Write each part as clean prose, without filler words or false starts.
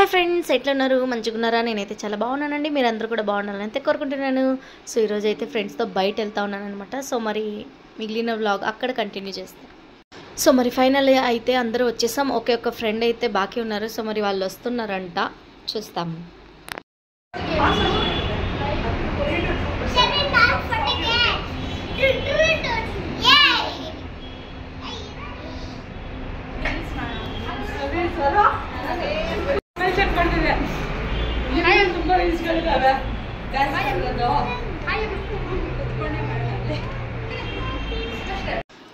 Hi friends, ఎట్లా ఉన్నారు? మంచిగా ఉన్నారా? నేనైతే చాలా బాగున్నానండి. మీరందరూ కూడా బాగుండాలని అయితే కోరుకుంటున్నాను. సో ఈరోజు అయితే ఫ్రెండ్స్తో బయట వెళ్తా ఉన్నాను అనమాట. సో మరి మిగిలిన వ్లాగ్ అక్కడ కంటిన్యూ చేస్తాను. సో మరి ఫైనల్ అయితే అందరూ వచ్చేసాం. ఒక ఫ్రెండ్ అయితే బాకీ ఉన్నారు. సో మరి వాళ్ళు వస్తున్నారంట, చూస్తాము.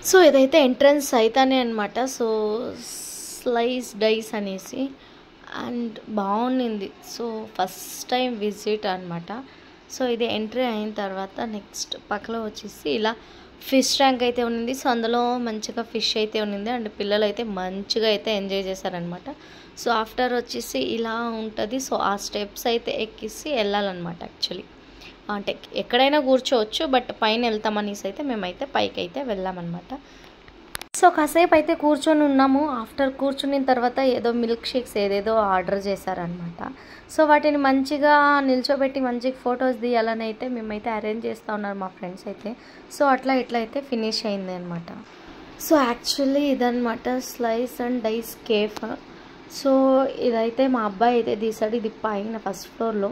సో ఇదైతే ఎంట్రన్స్ అయితేనే అనమాట. సో స్లైస్ డైస్ అనేసి అండ్ బాగుంది. సో ఫస్ట్ టైం విజిట్ అనమాట. సో ఇది ఎంట్రీ అయిన తర్వాత నెక్స్ట్ పక్కలో వచ్చేసి ఇలా ఫిష్ ట్యాంక్ అయితే ఉంది. సో అందులో మంచిగా ఫిష్ అయితే ఉంది అండ్ పిల్లలు అయితే మంచిగా అయితే ఎంజాయ్ చేశారనమాట. సో ఆఫ్టర్ వచ్చేసి ఇలా ఉంటుంది. సో ఆ స్టెప్స్ అయితే ఎక్కిసి వెళ్ళాలన్నమాట. యాక్చువల్లీ అంటే ఎక్కడైనా కూర్చోవచ్చు, బట్ పైన వెళ్తామనేసి అయితే మేమైతే పైకి అయితే వెళ్ళామన్నమాట. సో కాసేపు అయితే కూర్చొని ఉన్నాము. ఆఫ్టర్ కూర్చున్న తర్వాత ఏదో మిల్క్ షేక్స్ ఏదేదో ఆర్డర్ చేశారనమాట. సో వాటిని మంచిగా నిల్చోబెట్టి మంచిగా ఫొటోస్ తీయాలని అయితే మేమైతే అరేంజ్ చేస్తూ ఉన్నారు మా ఫ్రెండ్స్ అయితే. సో అట్లా ఇట్లా అయితే ఫినిష్ అయింది అనమాట. సో యాక్చువల్లీ ఇదనమాట slice and dice cafe. So ఇదైతే మా అబ్బాయి అయితే తీసాడు. ఇది పైన ఫస్ట్ ఫ్లోర్లో.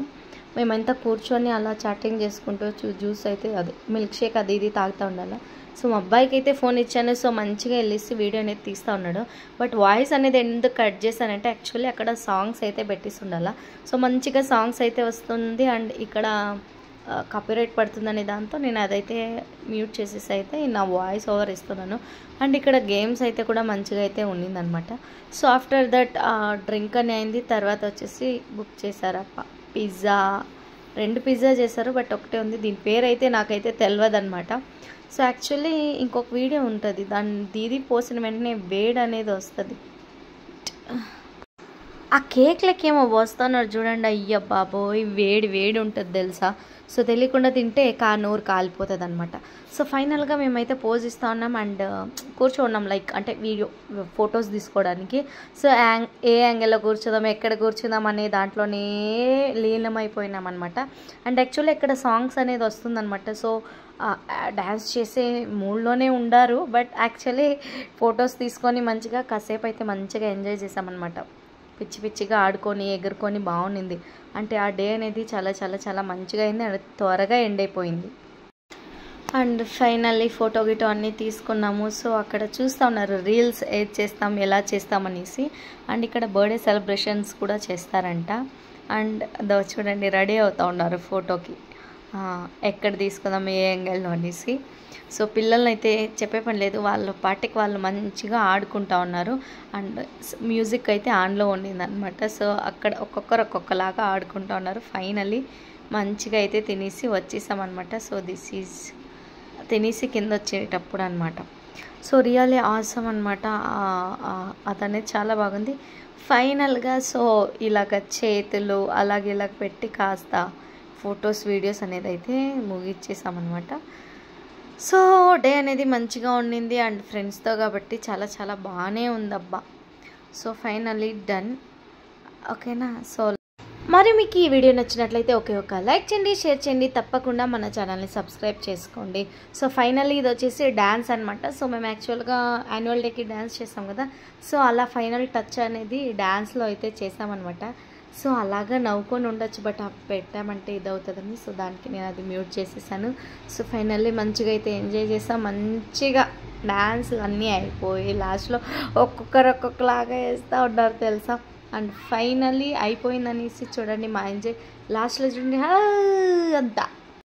మేమంతా కూర్చొని అలా చాటింగ్ చేసుకుంటూ జ్యూస్ అయితే అదే మిల్క్ షేక్ అది ఇది తాగుతూ ఉండాలి. సో మా అబ్బాయికి అయితే ఫోన్ ఇచ్చాను. సో మంచిగా వెళ్ళేసి వీడియో అనేది తీస్తూ ఉన్నాడు. బట్ వాయిస్ అనేది ఎందుకు కట్ చేశానంటే యాక్చువల్లీ అక్కడ సాంగ్స్ అయితే పెట్టేసి ఉండాలి. సో మంచిగా సాంగ్స్ అయితే వస్తుంది అండ్ ఇక్కడ కాపీరైట్ పడుతుందనే దాంతో నేను అదైతే మ్యూట్ చేసేసి అయితే నా వాయిస్ ఓవర్ ఇస్తున్నాను. అండ్ ఇక్కడ గేమ్స్ అయితే కూడా మంచిగా అయితే ఉండిందనమాట. సో ఆఫ్టర్ దట్ డ్రింక్ అని అయింది. తర్వాత వచ్చేసి బుక్ చేశారప్ప పిజ్జా, 2 పిజ్జా చేశారు, బట్ ఒకటే ఉంది. దీని పేరు అయితే నాకైతే తెలియదు అనమాట. సో యాక్చువల్లీ ఇంకొక వీడియో ఉంటుంది, దాన్ని దీది పోసిన వెంటనే వేడి అనేది వస్తుంది. ఆ కేక్లకి ఏమో పోస్తున్నారు చూడండి. అయ్య బాబోయ్, వేడి వేడి ఉంటుంది తెలుసా. సో తెలియకుండా తింటే నోరు కాలిపోతుంది అనమాట. సో ఫైనల్గా మేమైతే పోజ్ ఇస్తూ ఉన్నాం అండ్ కూర్చోన్నాం, లైక్ అంటే వీడియో ఫొటోస్ తీసుకోవడానికి. సో ఏ యాంగిల్లో కూర్చుందాం, ఎక్కడ కూర్చుందాం అనే దాంట్లోనే లీనమైపోయినాం అనమాట. అండ్ యాక్చువల్లీ ఇక్కడ సాంగ్స్ అనేది వస్తుందన్నమాట. సో డ్యాన్స్ చేసే మూడ్లోనే ఉండారు, బట్ యాక్చువల్లీ ఫొటోస్ తీసుకొని మంచిగా కాసేపు అయితే మంచిగా ఎంజాయ్ చేసామన్నమాట. పిచ్చి పిచ్చిగా ఆడుకొని ఎగురుకొని బాగుంది. అంటే ఆ డే అనేది చాలా చాలా చాలా మంచిగా అయింది అండ్ త్వరగా ఎండ్ అయిపోయింది. అండ్ ఫైనల్లీ ఫోటో గిటో అన్నీ తీసుకున్నాము. సో అక్కడ చూస్తూ ఉన్నారు రీల్స్ ఏది చేస్తాం, ఎలా చేస్తామనేసి. అండ్ ఇక్కడ బర్త్డే సెలబ్రేషన్స్ కూడా చేస్తారంట. అండ్ అదో చూడండి, రెడీ అవుతూ ఉన్నారు ఫోటోకి, ఎక్కడ తీసుకుందాం ఏ యాంగిల్లో అనేసి. సో పిల్లల్ని అయితే చెప్పే పని లేదు, వాళ్ళ పాటికి వాళ్ళు మంచిగా ఆడుకుంటూ ఉన్నారు. అండ్ మ్యూజిక్ అయితే ఆన్లో ఉండిందనమాట. సో అక్కడ ఒక్కొక్కరు ఒక్కొక్కలాగా ఆడుకుంటూ ఉన్నారు. ఫైనల్లీ మంచిగా అయితే తినేసి వచ్చేసామన్నమాట. సో దిస్ ఈజ్ తినేసి కింద వచ్చేటప్పుడు అనమాట. సో రియల్లీ ఆసమ్ అనమాట. అదనేది చాలా బాగుంది. ఫైనల్గా సో ఇలాగ చేతులు అలాగే ఇలాగ పెట్టి కాస్త ఫొటోస్ వీడియోస్ అనేది అయితే ముగిచ్చేసామన్నమాట. సో డే అనేది మంచిగా ఉండింది అండ్ ఫ్రెండ్స్తో కాబట్టి చాలా చాలా బాగానే ఉందబ్బా. సో ఫైనల్లీ డన్, ఓకేనా. సో మరి మీకు ఈ వీడియో నచ్చినట్లయితే ఒక లైక్ చేయండి, షేర్ చేయండి, తప్పకుండా మన ఛానల్ని సబ్స్క్రైబ్ చేసుకోండి. సో ఫైనల్లీ ఇది వచ్చేసి డ్యాన్స్ అనమాట. సో మేము యాక్చువల్గా యాన్యువల్ డేకి డ్యాన్స్ చేసాం కదా. సో అలా ఫైనల్ టచ్ అనేది డ్యాన్స్లో అయితే చేసామన్నమాట. సో అలాగా నవ్వుకొని ఉండొచ్చు, బట్ పెట్టామంటే ఇది అవుతుందని సో దానికి నేను అది మ్యూట్ చేసేసాను. సో ఫైనల్లీ మంచిగా అయితే ఎంజాయ్ చేసాం. మంచిగా డాన్స్లు అన్నీ అయిపోయి లాస్ట్లో ఒక్కొక్కరు ఒక్కొక్కలాగా వేస్తూ ఉన్నారు తెలుసా. అండ్ ఫైనల్లీ అయిపోయిందనేసి చూడండి మా ఎంజాయ్ లాస్ట్లో చూడండి అంతా.